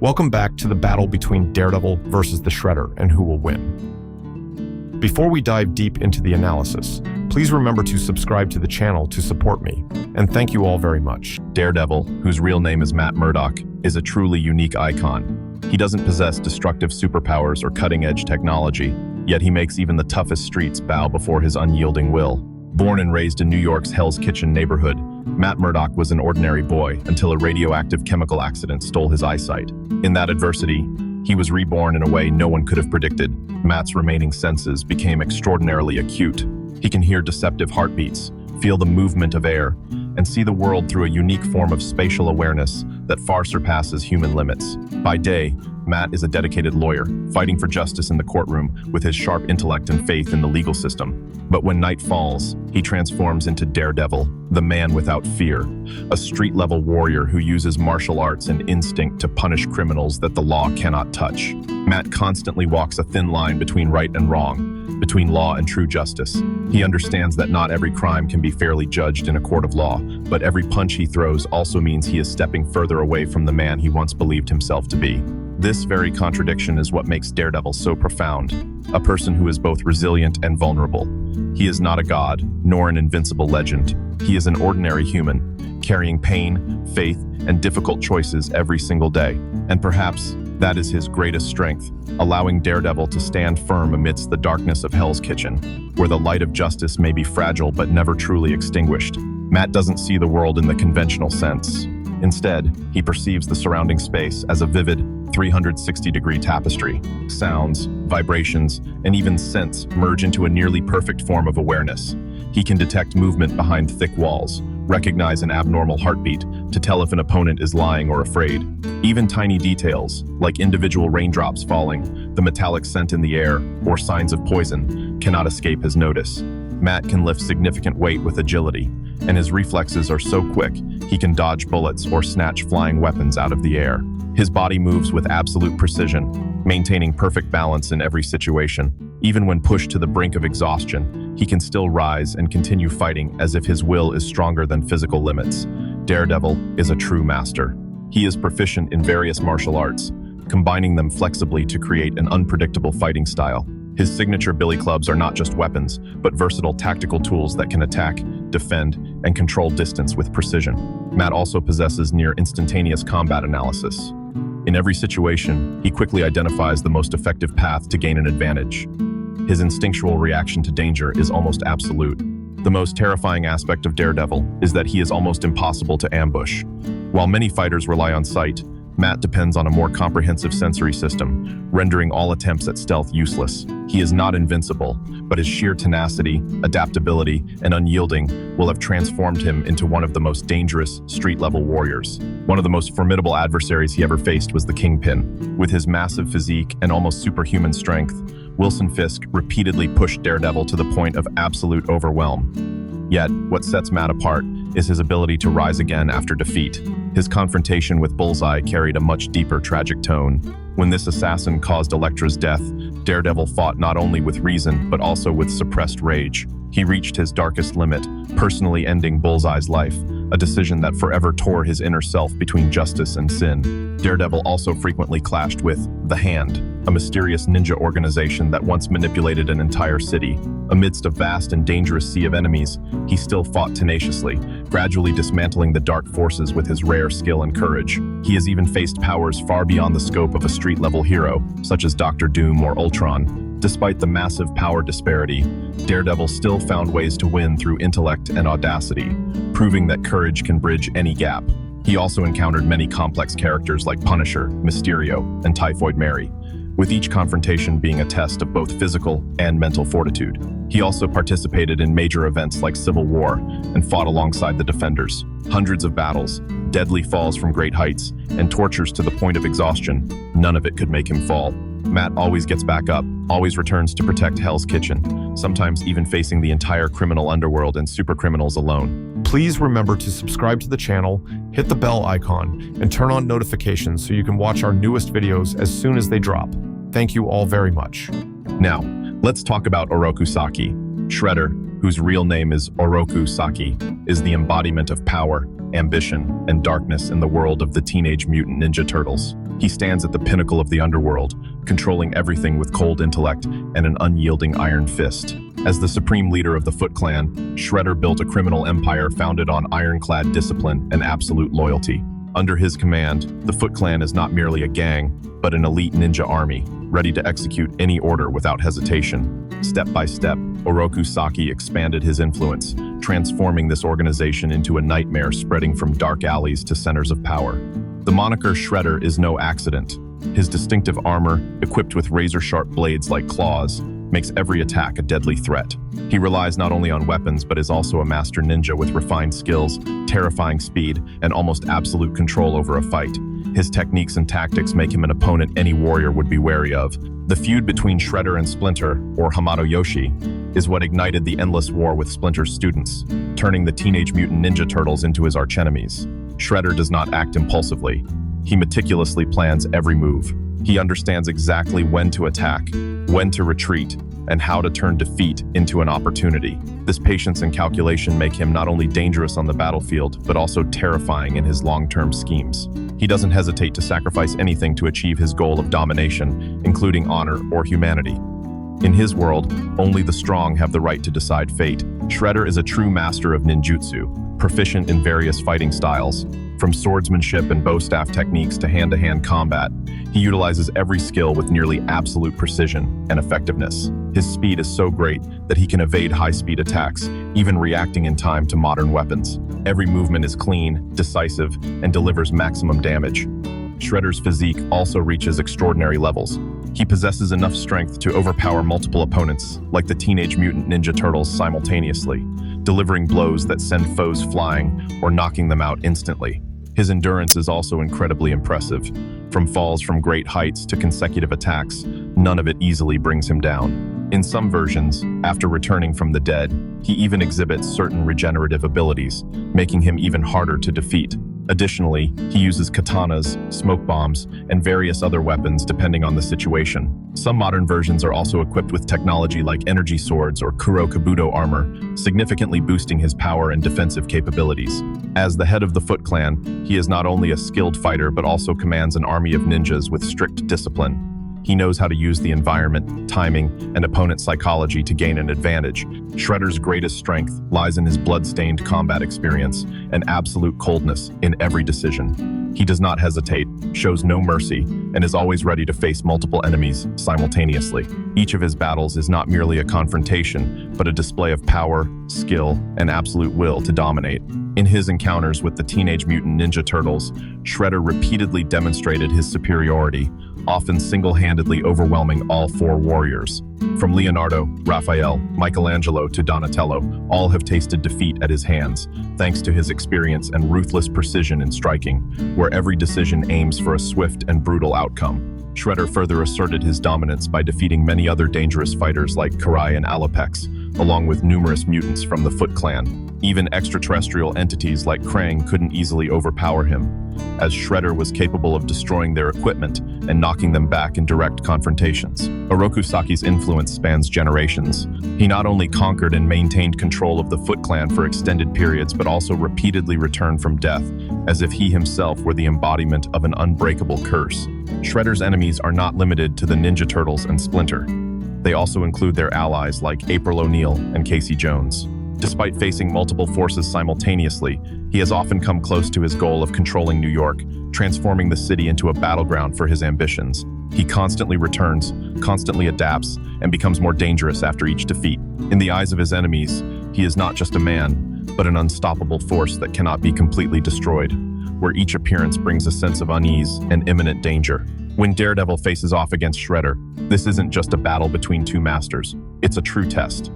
Welcome back to the battle between Daredevil versus the Shredder and who will win. Before we dive deep into the analysis, please remember to subscribe to the channel to support me, and thank you all very much. Daredevil, whose real name is Matt Murdock, is a truly unique icon. He doesn't possess destructive superpowers or cutting-edge technology, yet he makes even the toughest streets bow before his unyielding will. Born and raised in New York's Hell's Kitchen neighborhood, Matt Murdock was an ordinary boy until a radioactive chemical accident stole his eyesight. In that adversity, he was reborn in a way no one could have predicted. Matt's remaining senses became extraordinarily acute. He can hear deceptive heartbeats, feel the movement of air, and see the world through a unique form of spatial awareness that far surpasses human limits. By day, Matt is a dedicated lawyer, fighting for justice in the courtroom with his sharp intellect and faith in the legal system. But when night falls, he transforms into Daredevil, the man without fear, a street-level warrior who uses martial arts and instinct to punish criminals that the law cannot touch. Matt constantly walks a thin line between right and wrong, between law and true justice. He understands that not every crime can be fairly judged in a court of law, but every punch he throws also means he is stepping further away from the man he once believed himself to be. This very contradiction is what makes Daredevil so profound, a person who is both resilient and vulnerable. He is not a god, nor an invincible legend. He is an ordinary human, carrying pain, faith, and difficult choices every single day. And perhaps that is his greatest strength, allowing Daredevil to stand firm amidst the darkness of Hell's Kitchen, where the light of justice may be fragile but never truly extinguished. Matt doesn't see the world in the conventional sense. Instead, he perceives the surrounding space as a vivid, 360-degree tapestry. Sounds, vibrations, and even scents merge into a nearly perfect form of awareness. He can detect movement behind thick walls, recognize an abnormal heartbeat to tell if an opponent is lying or afraid. Even tiny details, like individual raindrops falling, the metallic scent in the air, or signs of poison, cannot escape his notice. Matt can lift significant weight with agility, and his reflexes are so quick he can dodge bullets or snatch flying weapons out of the air. His body moves with absolute precision, maintaining perfect balance in every situation. Even when pushed to the brink of exhaustion, he can still rise and continue fighting as if his will is stronger than physical limits. Daredevil is a true master. He is proficient in various martial arts, combining them flexibly to create an unpredictable fighting style. His signature billy clubs are not just weapons, but versatile tactical tools that can attack, defend, and control distance with precision. Matt also possesses near instantaneous combat analysis. In every situation, he quickly identifies the most effective path to gain an advantage. His instinctual reaction to danger is almost absolute. The most terrifying aspect of Daredevil is that he is almost impossible to ambush. While many fighters rely on sight, Matt depends on a more comprehensive sensory system, rendering all attempts at stealth useless. He is not invincible, but his sheer tenacity, adaptability, and unyielding will have transformed him into one of the most dangerous street-level warriors. One of the most formidable adversaries he ever faced was the Kingpin. With his massive physique and almost superhuman strength, Wilson Fisk repeatedly pushed Daredevil to the point of absolute overwhelm. Yet, what sets Matt apart is his ability to rise again after defeat. His confrontation with Bullseye carried a much deeper, tragic tone. When this assassin caused Elektra's death, Daredevil fought not only with reason, but also with suppressed rage. He reached his darkest limit, personally ending Bullseye's life, a decision that forever tore his inner self between justice and sin. Daredevil also frequently clashed with The Hand, a mysterious ninja organization that once manipulated an entire city. Amidst a vast and dangerous sea of enemies, he still fought tenaciously, gradually dismantling the dark forces with his rare skill and courage. He has even faced powers far beyond the scope of a street-level hero, such as Dr. Doom or Ultron. Despite the massive power disparity, Daredevil still found ways to win through intellect and audacity, proving that courage can bridge any gap. He also encountered many complex characters like Punisher, Mysterio, and Typhoid Mary, with each confrontation being a test of both physical and mental fortitude. He also participated in major events like Civil War and fought alongside the Defenders. Hundreds of battles, deadly falls from great heights, and tortures to the point of exhaustion, none of it could make him fall. Matt always gets back up, always returns to protect Hell's Kitchen, sometimes even facing the entire criminal underworld and supercriminals alone. Please remember to subscribe to the channel, hit the bell icon, and turn on notifications so you can watch our newest videos as soon as they drop. Thank you all very much. Now, let's talk about Oroku Saki. Shredder, whose real name is Oroku Saki, is the embodiment of power, ambition, and darkness in the world of the Teenage Mutant Ninja Turtles. He stands at the pinnacle of the underworld, controlling everything with cold intellect and an unyielding iron fist. As the supreme leader of the Foot Clan, Shredder built a criminal empire founded on ironclad discipline and absolute loyalty. Under his command, the Foot Clan is not merely a gang, but an elite ninja army, ready to execute any order without hesitation. Step by step, Oroku Saki expanded his influence, transforming this organization into a nightmare spreading from dark alleys to centers of power. The moniker Shredder is no accident. His distinctive armor, equipped with razor-sharp blades like claws, makes every attack a deadly threat. He relies not only on weapons, but is also a master ninja with refined skills, terrifying speed, and almost absolute control over a fight. His techniques and tactics make him an opponent any warrior would be wary of. The feud between Shredder and Splinter, or Hamato Yoshi, is what ignited the endless war with Splinter's students, turning the Teenage Mutant Ninja Turtles into his archenemies. Shredder does not act impulsively. He meticulously plans every move. He understands exactly when to attack, when to retreat, and how to turn defeat into an opportunity. This patience and calculation make him not only dangerous on the battlefield, but also terrifying in his long-term schemes. He doesn't hesitate to sacrifice anything to achieve his goal of domination, including honor or humanity. In his world, only the strong have the right to decide fate. Shredder is a true master of ninjutsu, proficient in various fighting styles. From swordsmanship and bow staff techniques to hand-to-hand combat, he utilizes every skill with nearly absolute precision and effectiveness. His speed is so great that he can evade high-speed attacks, even reacting in time to modern weapons. Every movement is clean, decisive, and delivers maximum damage. Shredder's physique also reaches extraordinary levels. He possesses enough strength to overpower multiple opponents, like the Teenage Mutant Ninja Turtles simultaneously, delivering blows that send foes flying or knocking them out instantly. His endurance is also incredibly impressive. From falls from great heights to consecutive attacks, none of it easily brings him down. In some versions, after returning from the dead, he even exhibits certain regenerative abilities, making him even harder to defeat. Additionally, he uses katanas, smoke bombs, and various other weapons depending on the situation. Some modern versions are also equipped with technology like energy swords or Kuro Kabuto armor, significantly boosting his power and defensive capabilities. As the head of the Foot Clan, he is not only a skilled fighter but also commands an army of ninjas with strict discipline. He knows how to use the environment, timing, and opponent psychology to gain an advantage. Shredder's greatest strength lies in his blood-stained combat experience and absolute coldness in every decision. He does not hesitate, shows no mercy, and is always ready to face multiple enemies simultaneously. Each of his battles is not merely a confrontation, but a display of power, skill, and absolute will to dominate. In his encounters with the Teenage Mutant Ninja Turtles, Shredder repeatedly demonstrated his superiority, often single-handedly overwhelming all four warriors. From Leonardo, Raphael, Michelangelo to Donatello, all have tasted defeat at his hands, thanks to his experience and ruthless precision in striking, where every decision aims for a swift and brutal outcome. Shredder further asserted his dominance by defeating many other dangerous fighters like Karai and Alopex, along with numerous mutants from the Foot Clan. Even extraterrestrial entities like Krang couldn't easily overpower him, as Shredder was capable of destroying their equipment and knocking them back in direct confrontations. Oroku Saki's influence spans generations. He not only conquered and maintained control of the Foot Clan for extended periods, but also repeatedly returned from death, as if he himself were the embodiment of an unbreakable curse. Shredder's enemies are not limited to the Ninja Turtles and Splinter. They also include their allies like April O'Neil and Casey Jones. Despite facing multiple forces simultaneously, he has often come close to his goal of controlling New York, transforming the city into a battleground for his ambitions. He constantly returns, constantly adapts, and becomes more dangerous after each defeat. In the eyes of his enemies, he is not just a man, but an unstoppable force that cannot be completely destroyed, where each appearance brings a sense of unease and imminent danger. When Daredevil faces off against Shredder, this isn't just a battle between two masters, it's a true test.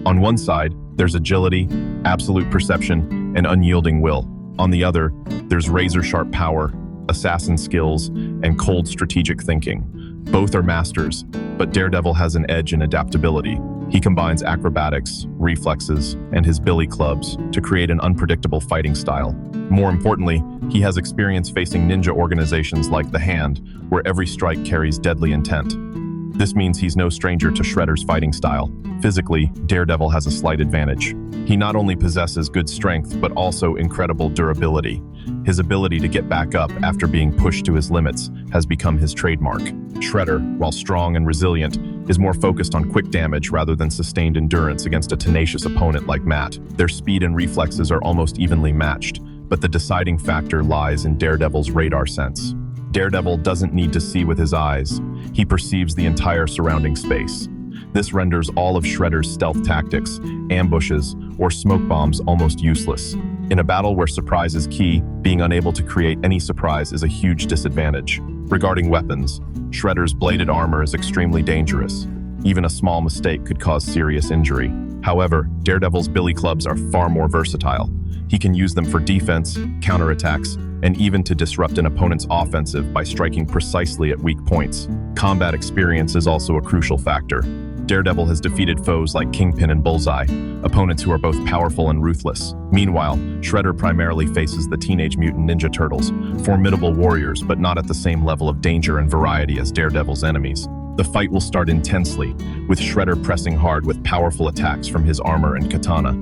On one side, there's agility, absolute perception, and unyielding will. On the other, there's razor-sharp power, assassin skills, and cold strategic thinking. Both are masters, but Daredevil has an edge in adaptability. He combines acrobatics, reflexes, and his billy clubs to create an unpredictable fighting style. More importantly, he has experience facing ninja organizations like the Hand, where every strike carries deadly intent. This means he's no stranger to Shredder's fighting style. Physically, Daredevil has a slight advantage. He not only possesses good strength, but also incredible durability. His ability to get back up after being pushed to his limits has become his trademark. Shredder, while strong and resilient, is more focused on quick damage rather than sustained endurance against a tenacious opponent like Matt. Their speed and reflexes are almost evenly matched, but the deciding factor lies in Daredevil's radar sense. Daredevil doesn't need to see with his eyes. He perceives the entire surrounding space. This renders all of Shredder's stealth tactics, ambushes, or smoke bombs almost useless. In a battle where surprise is key, being unable to create any surprise is a huge disadvantage. Regarding weapons, Shredder's bladed armor is extremely dangerous. Even a small mistake could cause serious injury. However, Daredevil's billy clubs are far more versatile. He can use them for defense, counterattacks, and even to disrupt an opponent's offensive by striking precisely at weak points. Combat experience is also a crucial factor. Daredevil has defeated foes like Kingpin and Bullseye, opponents who are both powerful and ruthless. Meanwhile, Shredder primarily faces the Teenage Mutant Ninja Turtles, formidable warriors but not at the same level of danger and variety as Daredevil's enemies. The fight will start intensely, with Shredder pressing hard with powerful attacks from his armor and katana.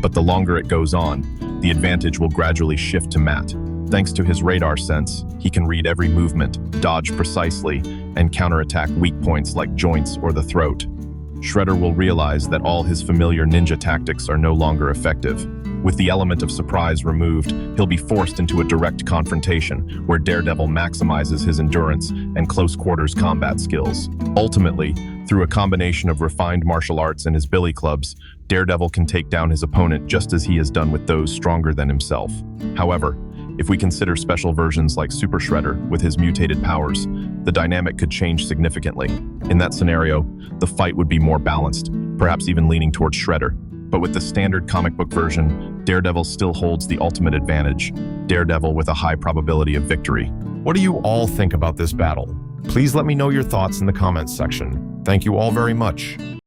But the longer it goes on, the advantage will gradually shift to Matt. Thanks to his radar sense, he can read every movement, dodge precisely, and counterattack weak points like joints or the throat. Shredder will realize that all his familiar ninja tactics are no longer effective. With the element of surprise removed, he'll be forced into a direct confrontation where Daredevil maximizes his endurance and close-quarters combat skills. Ultimately, through a combination of refined martial arts and his billy clubs, Daredevil can take down his opponent just as he has done with those stronger than himself. However, if we consider special versions like Super Shredder with his mutated powers, the dynamic could change significantly. In that scenario, the fight would be more balanced, perhaps even leaning towards Shredder. But with the standard comic book version, Daredevil still holds the ultimate advantage. Daredevil with a high probability of victory. What do you all think about this battle? Please let me know your thoughts in the comments section. Thank you all very much.